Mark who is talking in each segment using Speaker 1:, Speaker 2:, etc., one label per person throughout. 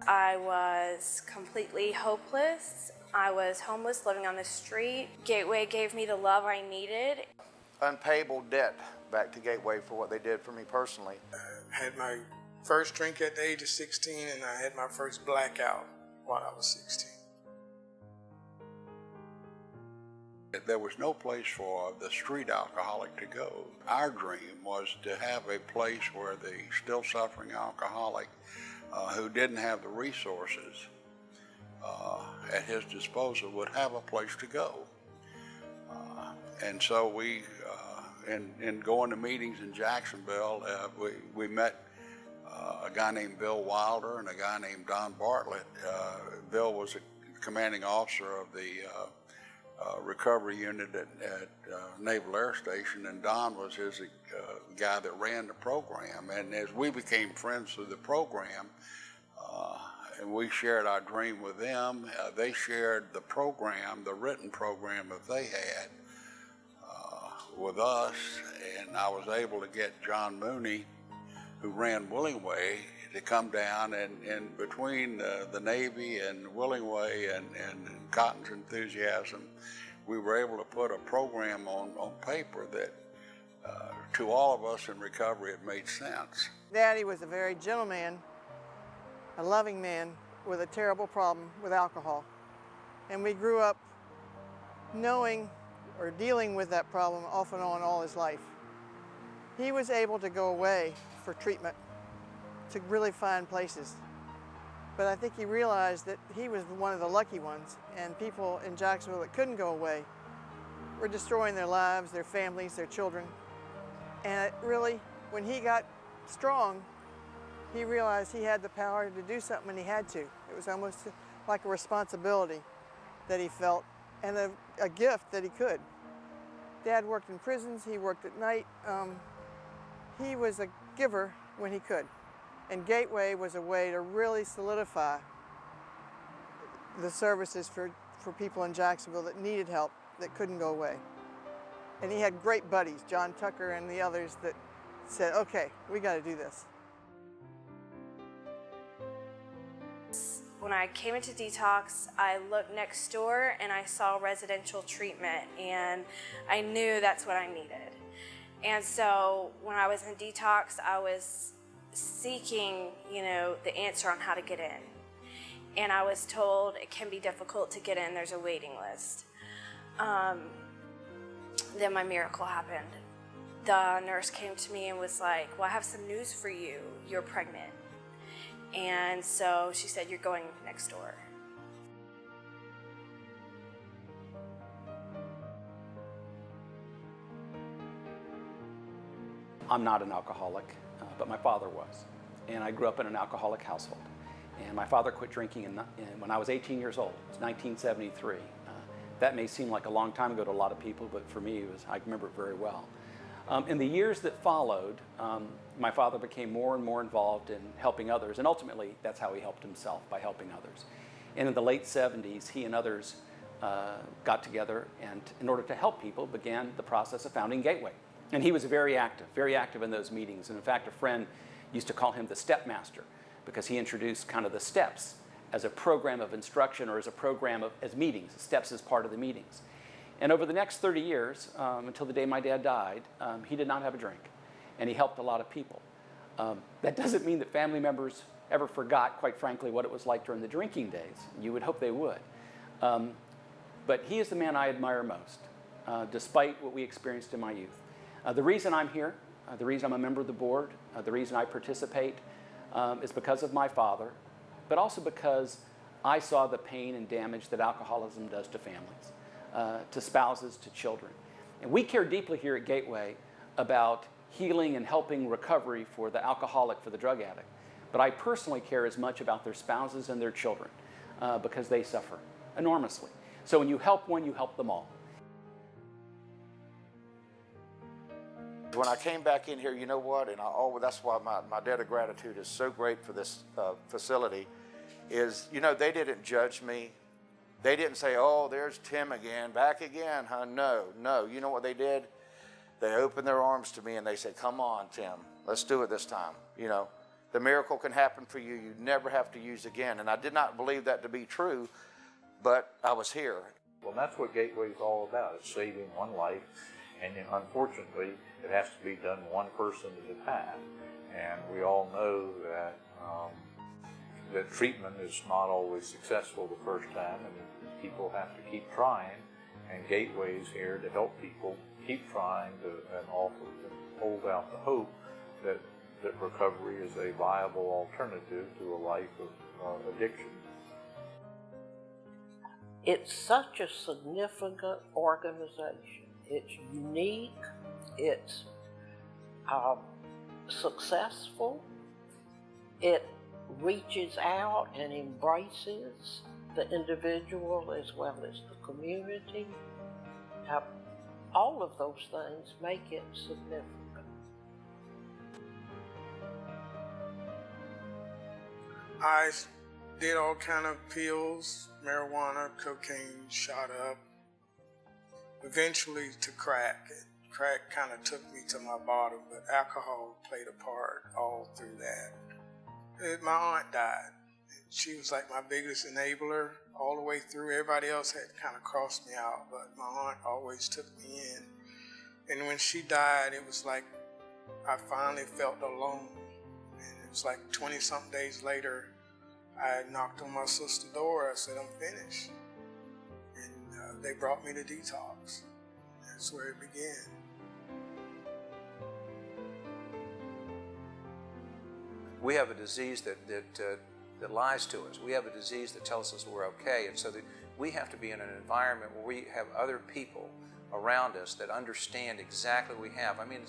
Speaker 1: I was completely hopeless. I was homeless, living on the street. Gateway gave me the love I needed.
Speaker 2: Unpayable debt back to Gateway for what they did for me personally.
Speaker 3: I had my first drink at the age of 16, and I had my first blackout while I was 16.
Speaker 4: There was no place for the street alcoholic to go. Our dream was to have a place where the still suffering alcoholic who didn't have the resources at his disposal would have a place to go. And so we, in going to meetings in Jacksonville, we met a guy named Bill Wilder and a guy named Don Bartlett. Bill was a commanding officer of the recovery unit at Naval Air Station, and Don was his guy that ran the program. And as we became friends through the program, and we shared our dream with them, they shared the program, the written program that they had with us, and I was able to get John Mooney, who ran Willingway, to come down, and between the Navy and Willingway and Cotton's enthusiasm, we were able to put a program on paper that to all of us in recovery it made sense.
Speaker 5: Daddy was a very gentle man, a loving man with a terrible problem with alcohol. And we grew up knowing or dealing with that problem off and on all his life. He was able to go away for treatment, to really find places. But I think he realized that he was one of the lucky ones, and people in Jacksonville that couldn't go away were destroying their lives, their families, their children. And it really, when he got strong, he realized he had the power to do something, and he had to. It was almost like a responsibility that he felt, and a gift that he could. Dad worked in prisons, he worked at night. He was a giver when he could. And Gateway was a way to really solidify the services for people in Jacksonville that needed help, that couldn't go away. And he had great buddies, John Tucker and the others, that said, okay, we got to do this.
Speaker 1: When I came into detox, I looked next door and I saw residential treatment, and I knew that's what I needed. And so when I was in detox, I was seeking, the answer on how to get in. And I was told it can be difficult to get in, there's a waiting list. Then my miracle happened. The nurse came to me and was like, well, I have some news for you, you're pregnant. And so she said, you're going next door.
Speaker 6: I'm not an alcoholic, but my father was. And I grew up in an alcoholic household. And my father quit drinking when I was 18 years old. It was 1973. That may seem like a long time ago to a lot of people, but for me, I remember it very well. In the years that followed, my father became more and more involved in helping others, and ultimately that's how he helped himself, by helping others. And in the late 70s, he and others got together and, in order to help people, began the process of founding Gateway. And he was very active in those meetings. And in fact, a friend used to call him the step master, because he introduced kind of the steps as a program of instruction, or as a program as meetings, steps as part of the meetings. And over the next 30 years, until the day my dad died, he did not have a drink, and he helped a lot of people. That doesn't mean that family members ever forgot, quite frankly, what it was like during the drinking days. You would hope they would. But he is the man I admire most, despite what we experienced in my youth. The reason I'm here, the reason I'm a member of the board, the reason I participate is because of my father, but also because I saw the pain and damage that alcoholism does to families, to spouses, to children. And we care deeply here at Gateway about healing and helping recovery for the alcoholic, for the drug addict. But I personally care as much about their spouses and their children because they suffer enormously. So when you help one, you help them all.
Speaker 2: When I came back in here, you know what, and that's why my debt of gratitude is so great for this facility, is, they didn't judge me. They didn't say, oh, there's Tim again, back again, huh? No. You know what they did? They opened their arms to me and they said, come on, Tim, let's do it this time. the miracle can happen for you. You never have to use again. And I did not believe that to be true, but I was here.
Speaker 7: Well, that's what Gateway is all about. It's saving one life, and unfortunately, it has to be done one person at a time. And we all know that that treatment is not always successful the first time, and people have to keep trying. And Gateway is here to help people keep trying and offer and hold out the hope that recovery is a viable alternative to a life of addiction.
Speaker 8: It's such a significant organization. It's unique, it's successful, it reaches out and embraces the individual as well as the community. All of those things make it significant.
Speaker 3: I did all kind of pills, marijuana, cocaine, shot up, eventually to crack. Crack kind of took me to my bottom, but alcohol played a part all through that. My aunt died. She was like my biggest enabler all the way through. Everybody else had kind of crossed me out, but my aunt always took me in. And when she died, it was like I finally felt alone. And it was like 20-something days later, I knocked on my sister's door. I said, I'm finished. And they brought me to detox. That's where it began.
Speaker 9: We have a disease that lies to us. We have a disease that tells us we're okay, and so that we have to be in an environment where we have other people around us that understand exactly what we have. I mean,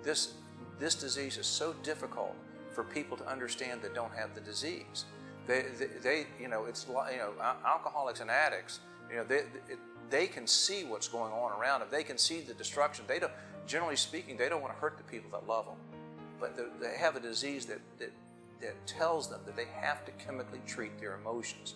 Speaker 9: this disease is so difficult for people to understand that don't have the disease. They you know, it's you know, alcoholics and addicts. You know, they can see what's going on around them. They can see the destruction. They don't, generally speaking, they don't want to hurt the people that love them. But they have a disease that tells them that they have to chemically treat their emotions.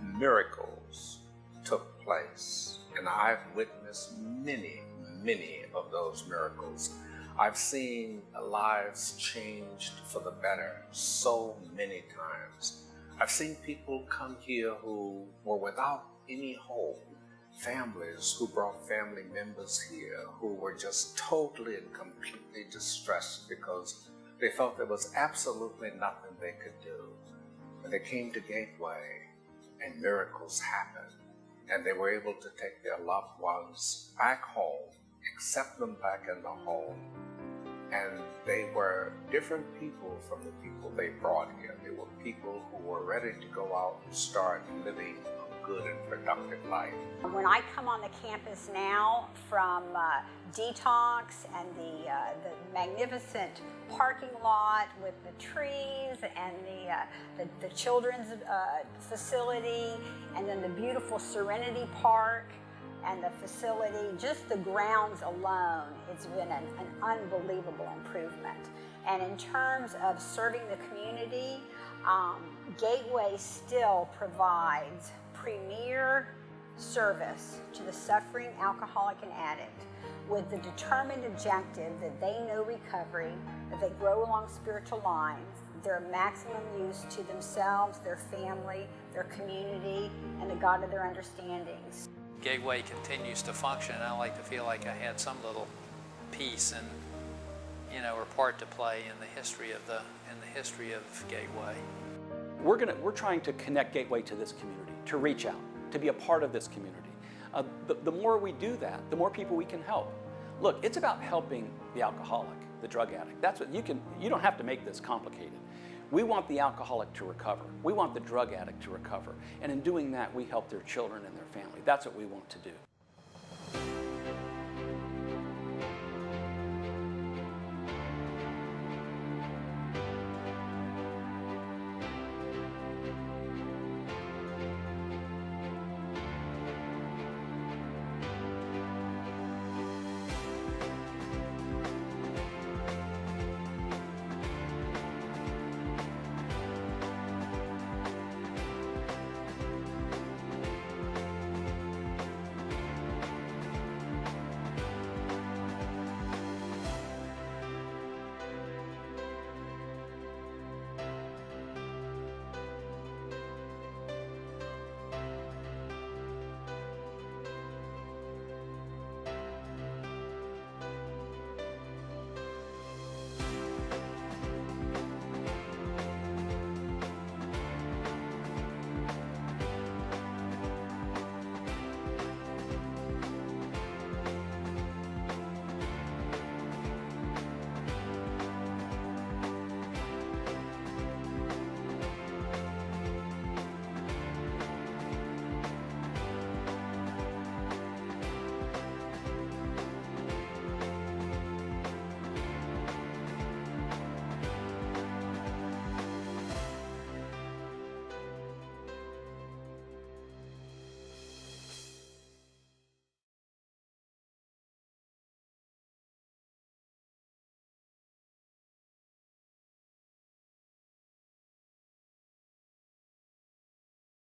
Speaker 10: Miracles took place, and I've witnessed many, many of those miracles. I've seen lives changed for the better so many times. I've seen people come here who were without any hope, families who brought family members here who were just totally and completely distressed because they felt there was absolutely nothing they could do. And they came to Gateway and miracles happened, and they were able to take their loved ones back home, accept them back in the home, and they were different people from the people they brought here. They were people who were ready to go out and start living a good and productive life.
Speaker 11: When I come on the campus now from detox and the magnificent parking lot with the trees and the children's facility, and then the beautiful Serenity Park and the facility, just the grounds alone, it's been an unbelievable improvement. And in terms of serving the community, Gateway still provides premier service to the suffering alcoholic and addict with the determined objective that they know recovery, that they grow along spiritual lines, their maximum use to themselves, their family, their community, and the God of their understandings.
Speaker 12: Gateway continues to function, and I like to feel like I had some little piece and, you know, or part to play in the history of Gateway.
Speaker 6: We're trying to connect Gateway to this community, to reach out, to be a part of this community. The more we do that, the more people we can help. Look, it's about helping the alcoholic, the drug addict. That's what you don't have to make this complicated. We want the alcoholic to recover. We want the drug addict to recover. And in doing that, we help their children and their family. That's what we want to do.